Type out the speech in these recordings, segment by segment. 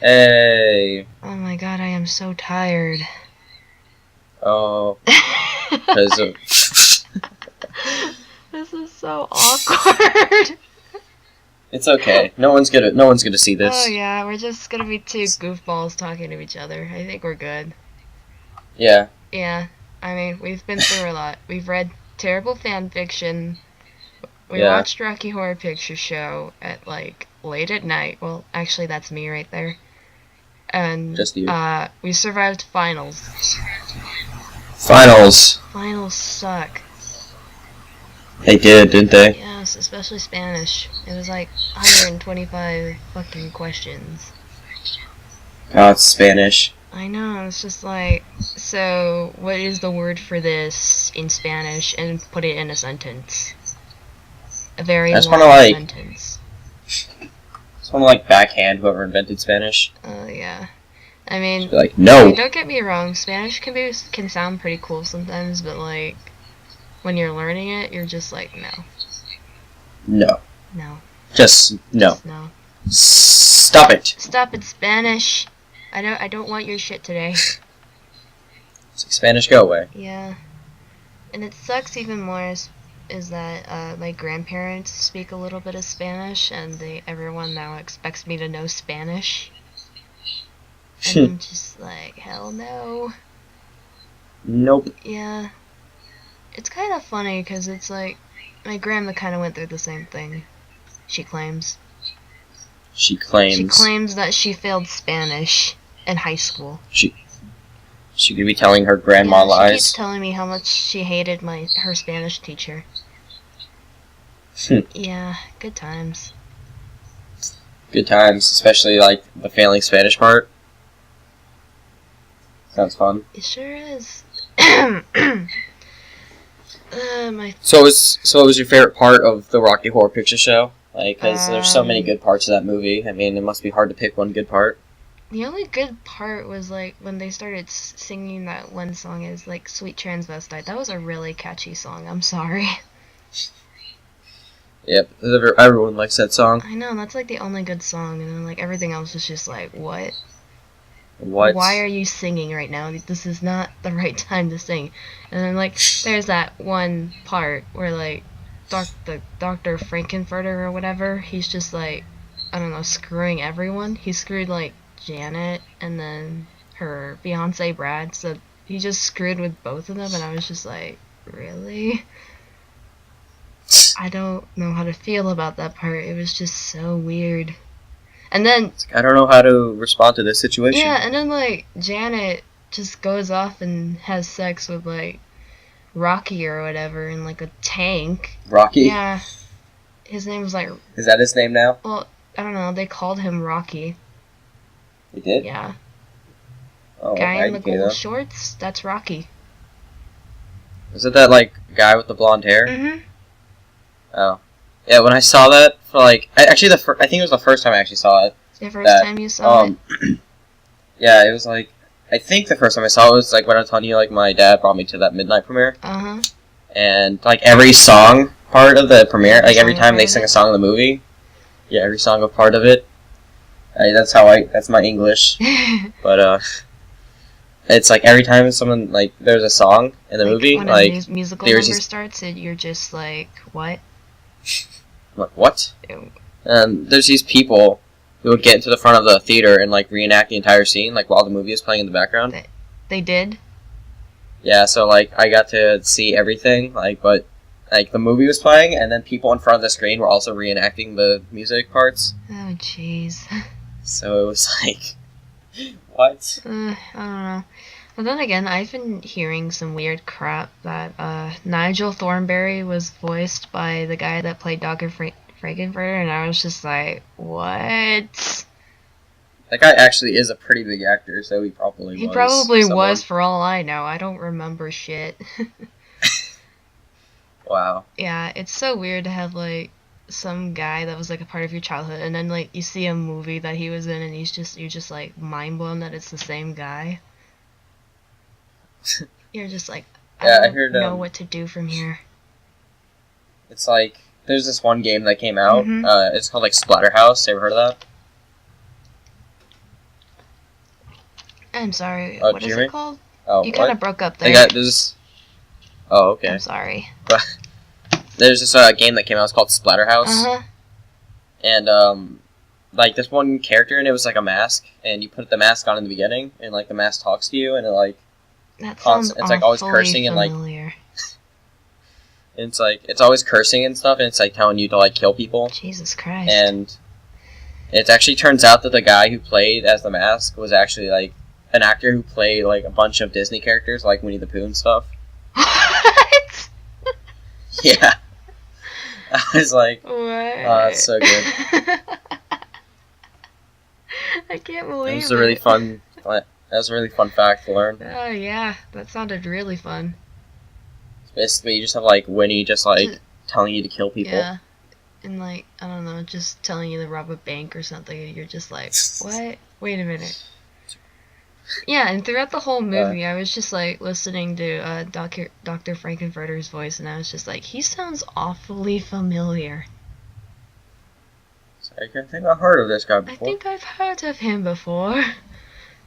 Hey. Oh my god, I am so tired. Oh, because of... This is so awkward. It's okay. No one's gonna see Oh this. yeah, we're just gonna be two goofballs talking to each other. I think we're good. Yeah. Yeah, I mean, we've been through a lot. We've read terrible fan fiction. We Yeah. watched Rocky Horror Picture Show at like late at night. Well, actually, that's me right there. And Just you. we survived finals. Finals. Finals suck. They did, didn't they? Yes, especially Spanish. It was like 125 fucking questions. Oh, it's Spanish. I know, it's just like, so what is the word for this in Spanish, and put it in a sentence. A very That's long like, sentence. It's one of like backhand whoever invented Spanish. Oh yeah. I mean, Like, no. don't get me wrong, Spanish can sound pretty cool sometimes, but like, when you're learning it, you're just like, no. No. No. Just no. Just no. Stop it. Stop it, Spanish! I don't want your shit today. It's like Spanish, go away. Yeah. And it sucks even more is that my grandparents speak a little bit of Spanish, and everyone now expects me to know Spanish. And I'm just like, hell no. Nope. Yeah. It's kind of funny, because it's like, my grandma kind of went through the same thing. She claims. She claims. She claims that she failed Spanish in high school. She could be telling her grandma lies. She keeps telling me how much she hated her Spanish teacher. Yeah, good times. Good times, especially like the failing Spanish part. Sounds fun. It sure is. So what was your favorite part of the Rocky Horror Picture Show? Like, because there's so many good parts of that movie. I mean, it must be hard to pick one good part. The only good part was like when they started singing that one song is like "Sweet Transvestite." That was a really catchy song. I'm sorry. Yep, everyone likes that song. I know, that's like the only good song, and then like everything else is just like, what? What? Why are you singing right now? This is not the right time to sing. And then like there's that one part where like the Dr. Frankenfurter or whatever, he's just like, I don't know, screwing everyone. He screwed like Janet and then her fiance Brad, so he just screwed with both of them, and I was just like, really? I don't know how to feel about that part. It was just so weird. And then I don't know how to respond to this situation. yeah, and then like Janet just goes off and has sex with like Rocky or whatever in like a tank. Rocky? Yeah. His name was like... Is that his name now? Well, I don't know. They called him Rocky. They did? Yeah. Oh, Guy in the gold shorts? That's Rocky. Was it that, like, guy with the blonde hair? Mm-hmm. Oh. Yeah, when I saw that, for like... I think it was the first time I actually saw it. The first time you saw it? Yeah, it was like... I think the first time I saw it was, like, when I was telling you, like, my dad brought me to that midnight premiere. Uh-huh. And, like, every song part of the premiere, like, every time they sing a song in the movie, yeah, every song a part of it, that's my English. But, it's like every time someone, like, there's a song in the movie, when like... When a musical number starts, you're just like, what? What? Ew. And there's these people who would get into the front of the theater and, like, reenact the entire scene, like, while the movie is playing in the background. They did? Yeah, so, like, I got to see everything, like, but, like, the movie was playing, and then people in front of the screen were also reenacting the music parts. Oh, jeez. So it was like, what? I don't know. But then again, I've been hearing some weird crap that Nigel Thornberry was voiced by the guy that played Dr. Frankenfurter, and I was just like, what? That guy actually is a pretty big actor, so he probably was. He probably was, for all I know. I don't remember shit. Wow. Yeah, it's so weird to have, like, some guy that was, like, a part of your childhood, and then, like, you see a movie that he was in, and you're just, like, mind-blown that it's the same guy. You're just like, I don't know what to do from here. It's like, there's this one game that came out, Mm-hmm. It's called, like, Splatterhouse. You ever heard of that? I'm sorry. Oh, What do is you hear it me? called? Oh, You what? kind of broke up They there. got this. Oh, okay. I'm sorry. There's this game that came out. It's called Splatterhouse, Uh huh. and like this one character, and it was like a mask, and you put the mask on in the beginning, and like the mask talks to you, and it like That sounds it's like always awfully cursing and like familiar. it's like it's always cursing and stuff, and it's like telling you to like kill people, Jesus Christ. and it actually turns out that the guy who played as the mask was actually like an actor who played like a bunch of Disney characters, like Winnie the Pooh and stuff. What? Yeah, I was like, What? oh, that's so good. I can't believe It was a really it. fun. That was a really fun fact to learn. Oh yeah, that sounded really fun. Basically, you just have like Winnie just like telling you to kill people. Yeah. And like, I don't know, just telling you to rob a bank or something, and you're just like, what? Wait a minute. Yeah, and throughout the whole movie, I was just like listening to Dr. Frankenfurter's voice, and I was just like, he sounds awfully familiar. I think I've heard of this guy I before. think I've heard of him before.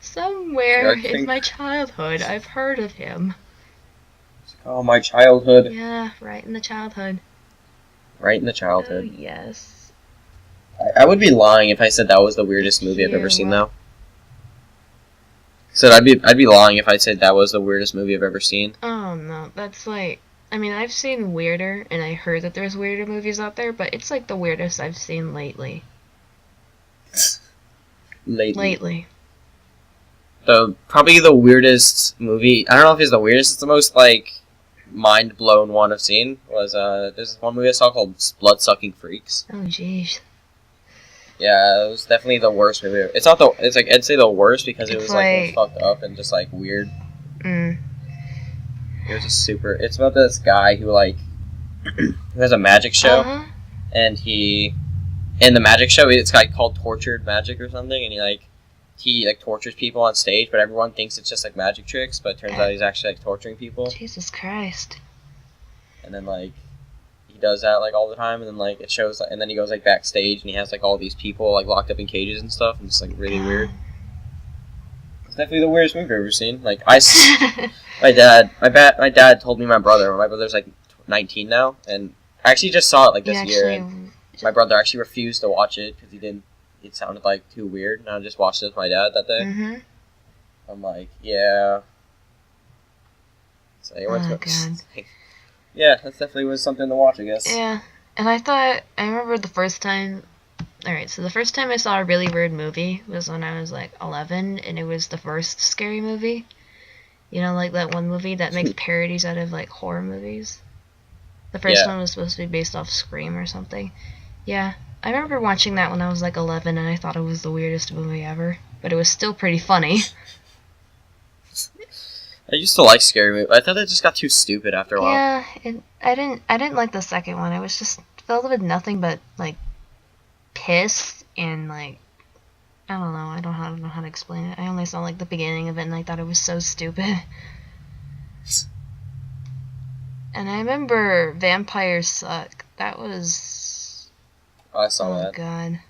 Somewhere Yeah, I in think- my childhood, I've heard of him. Oh, my childhood. Yeah, right in the childhood. Right in the Oh, childhood. yes. I would be lying if I said that was the weirdest movie I've ever Dear seen, what? though. Said I'd be lying if I said that was the weirdest movie I've ever seen. Oh no, that's like, I mean, I've seen weirder, and I heard that there's weirder movies out there, but it's like the weirdest I've seen lately. Lately. Probably the weirdest movie. I don't know if it's the weirdest. It's the most like mind blown one I've seen. Was there's this one movie I saw called Blood Sucking Freaks. Oh jeez. Yeah, it was definitely the worst movie. It's not the. It's like I'd say the worst because it It's was like like- fucked up and just like weird. Mm. It was just super. It's about this guy who like who has a magic show, Uh-huh. and he in the magic show it's like called Tortured Magic or something, and he tortures people on stage, but everyone thinks it's just like magic tricks, but it turns out he's actually like torturing people, Jesus Christ. and then like he does that like all the time, and then like it shows, and then he goes like backstage and he has like all these people like locked up in cages and stuff, and it's like really weird. It's definitely the weirdest movie I've ever seen. Like my dad told me my brother's like 19 now, and I actually just saw it like this year, and my brother actually refused to watch it because it sounded like too weird, and I just watched it with my dad that day. Mm-hmm. I'm like, yeah. So he went Oh, to God. Yeah, that definitely was something to watch, I guess. Yeah, and I remember the first time. Alright, so the first time I saw a really weird movie was when I was like 11, and it was the first Scary Movie. You know, like that one movie that makes parodies out of like horror movies? The first Yeah. one was supposed to be based off Scream or something. Yeah, I remember watching that when I was like 11, and I thought it was the weirdest movie ever. But it was still pretty funny. I used to like scary movies. I thought it just got too stupid after a while. Yeah, I didn't like the second one. It was just filled with nothing but like piss and like I don't know. I don't know how to explain it. I only saw like the beginning of it and I thought it was so stupid. And I remember Vampires Suck. That was I saw oh that. god.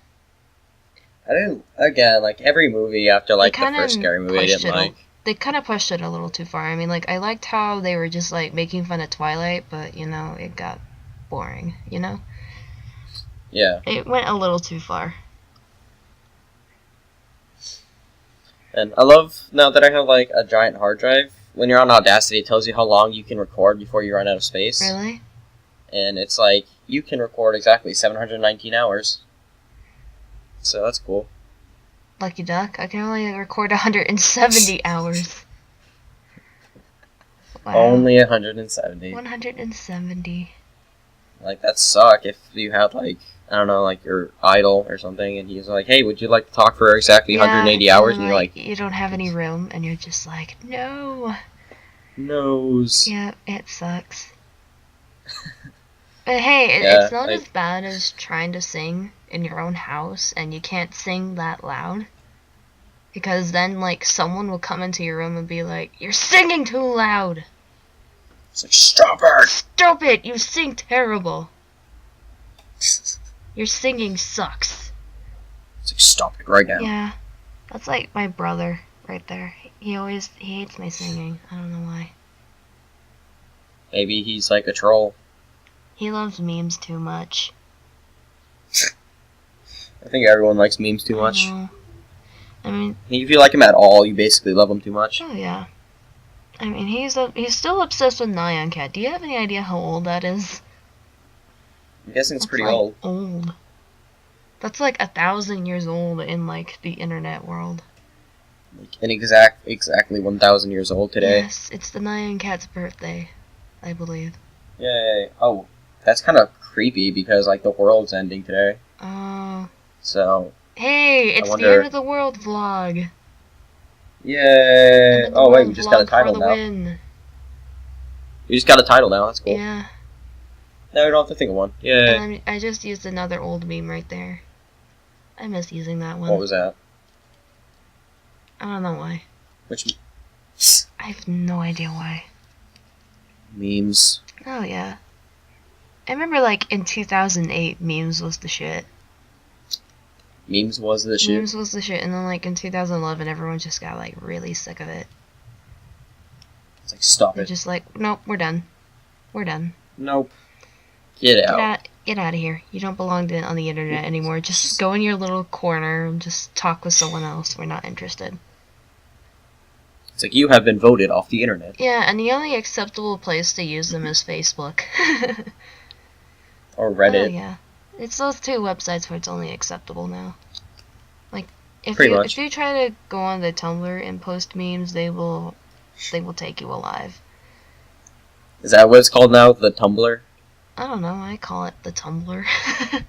I didn't. Again, like every movie after like the kinda first scary movie, I pushed didn't it like. They kind of pushed it a little too far. I mean, like I liked how they were just like making fun of Twilight, but you know it got boring. You know, Yeah, it went a little too far. and I love now that I have like a giant hard drive. When you're on Audacity, it tells you how long you can record before you run out of space. Really? And it's like you can record exactly 719 hours. So that's cool. Lucky duck. I can only record 170 hours. Wow. Only 170. 170. Like that suck if you had like I don't know, like your idol or something, and he's like, "Hey, would you like to talk for exactly 180 hours?" And you're like, you don't have any room, and you're just like, no. "Nose." Yeah, it sucks. But hey, Yeah, it's not like- as bad as trying to sing in your own house and you can't sing that loud. Because then, like, someone will come into your room and be like, "You're singing too loud! It's like, "Stop it!" Stop it! You sing terrible! Your singing sucks." It's like, "Stop it right now." Yeah, that's like my brother right there. he hates my singing. I don't know why. Maybe he's like a troll. He loves memes too much. I think everyone likes memes too I much. know. I mean, If you like him at all, you basically love him too much. oh yeah. I mean, he's still obsessed with Nyan Cat. Do you have any idea how old that is? I'm guessing it's That's pretty like old. Old. That's like 1,000 years old in like the internet world. Like exactly 1,000 years old today. Yes, it's the Nyan Cat's birthday, I believe. Yay! Oh, that's kind of creepy because like the world's ending today. Oh. So Hey, it's the wonder- end of the world vlog. End yay! of the Oh wait, world we just got a vlog title for the now. win. We just got a title now. That's cool. Yeah. Now we don't have to think of one. Yay! And I just used another old meme right there. I miss using that one. What was that? I don't know why. Which I have no idea why. memes? Oh yeah. I remember like in 2008 memes was the shit. Memes was the shit. Memes was the shit, and then like in 2011 everyone just got like really sick of it. It's like stop They're it. just like, nope, we're done. We're done. Nope. Get out. Get out of here. You don't belong on the internet anymore. Just go in your little corner and just talk with someone else. We're not interested. It's like you have been voted off the internet. Yeah, and the only acceptable place to use them is Facebook. Or Oh Reddit. yeah, it's those two websites where it's only acceptable now. Like if Pretty you much. if you try to go on the Tumblr and post memes, they will take you alive. Is that what it's called now? The Tumblr? I don't know. I call it the Tumblr. The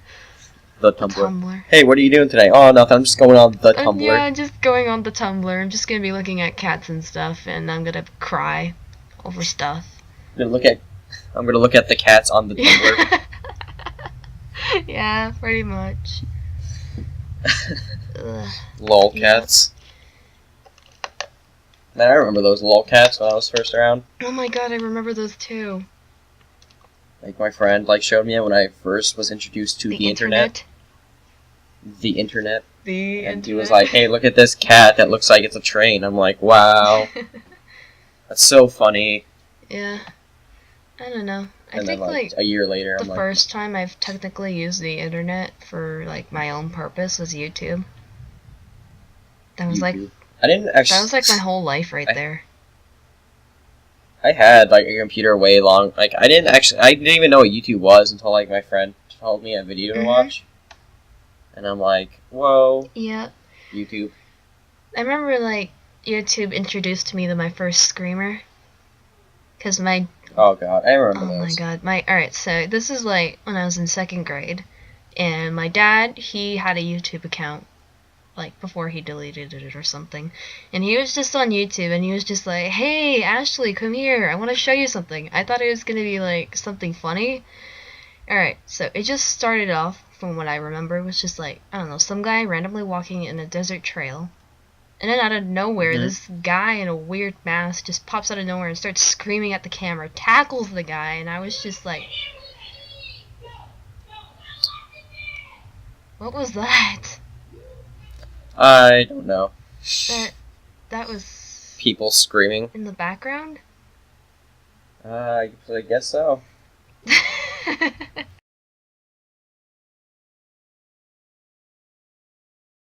The Tumblr. Tumblr. Hey, what are you doing today? Oh, nothing. I'm just going on the Tumblr. Yeah, I'm just going on the Tumblr. I'm just gonna be looking at cats and stuff, and I'm gonna cry over stuff. I'm gonna look at the cats on the Tumblr. Yeah, pretty much. Ugh. Lol Yeah. cats. Man, I remember those lol cats when I was first around. Oh my god, I remember those too. Like my friend showed me it when I first was introduced to the internet. The internet. The And internet. he was like, "Hey, look at this cat that looks like it's a train." I'm like, "Wow, that's so funny." Yeah. I don't know. I And think then like a year later, the I'm like, first time I've technically used the internet for like my own purpose was YouTube. That was like YouTube. I didn't actually. that was like my whole life right there. I had like a computer way long. Like I didn't even know what YouTube was until like my friend told me a video to Mhm. watch, and I'm like, "Whoa, Yeah. YouTube!" I remember like YouTube introduced me to my first screamer. Cause my Oh god, I remember oh my those. god, alright, so this is like when I was in 2nd grade, and my dad, he had a YouTube account, like before he deleted it or something, and he was just on YouTube, and he was just like, "Hey, Ashley, come here, I want to show you something." I thought it was gonna be like something funny. Alright, so it just started off, from what I remember, was just like, I don't know, some guy randomly walking in a desert trail. And then out of nowhere, Mhm. this guy in a weird mask just pops out of nowhere and starts screaming at the camera, tackles the guy, and I was just like, what was that? I don't know. That was People screaming. in the background? I guess so.